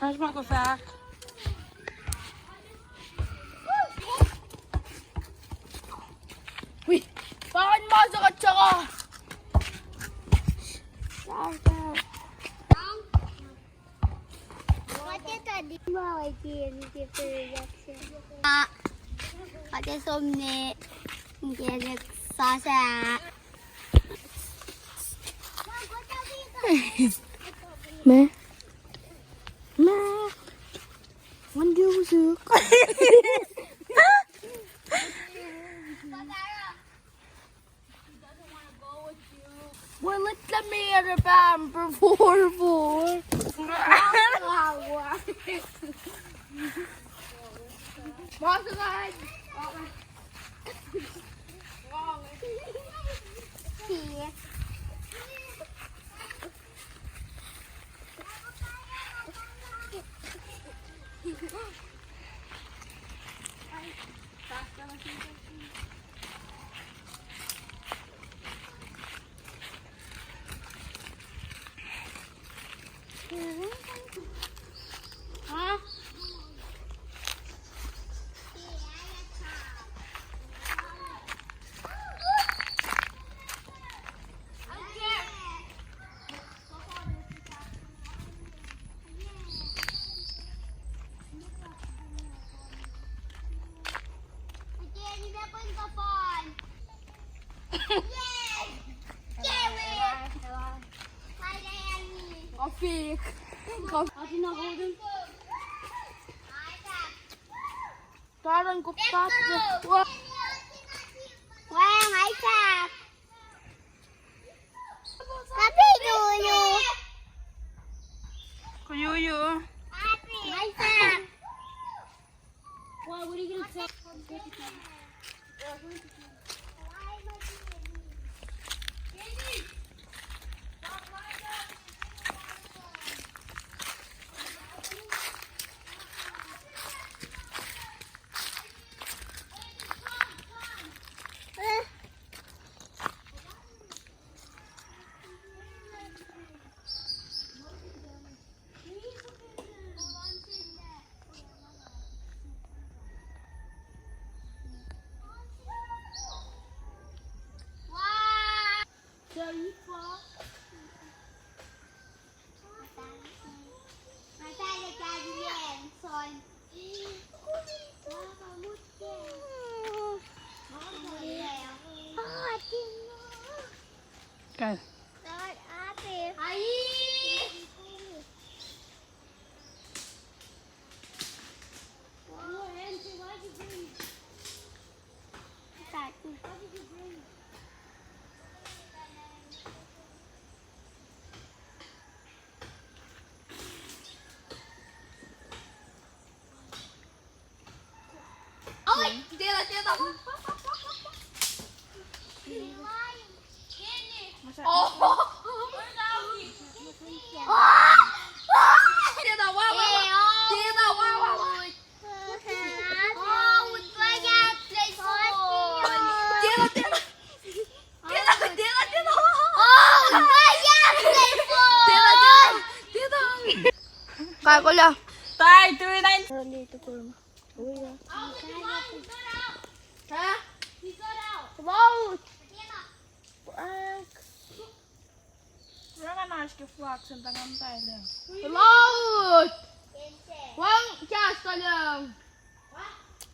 Hij smaakt wel vaak. Uy! Bakit masak at saka? Ate somne gerek sasa. Me? Me? Mandi busuk. Well, let me at a bam for 4. Masakan. Koffie. Had je nog houden? Daar een kop kaartje. Wah, hai sap. Tapi dulu. Kuyuyu. Hai sap. Wah, what are you gonna say? Kijk. Kijk, Ola. Tijd, doe je dan? Dito po. Ha? Wout! Wala na siya flax ang tangang tayo. Wout! Wang gas ka lang.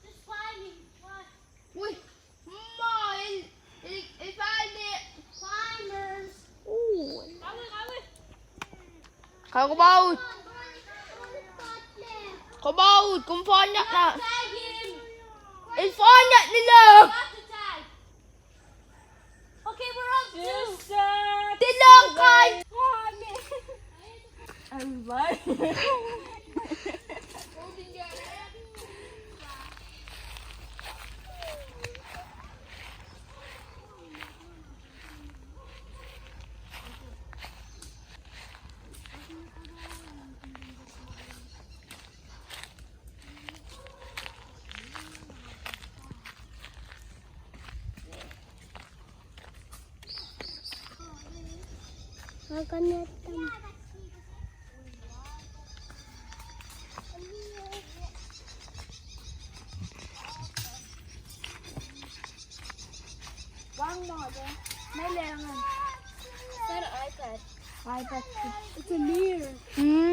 Just climbing. What? Uy! Ma! Ifali! Climbers. Kaya ko Wout! Kabaut! Kumpanya na! Ifanya nila! Okay, we're up to. Tilangkan! Wang mga dyan. May lerangan. Sir, iPad. iPad. It's a mirror. Hmm.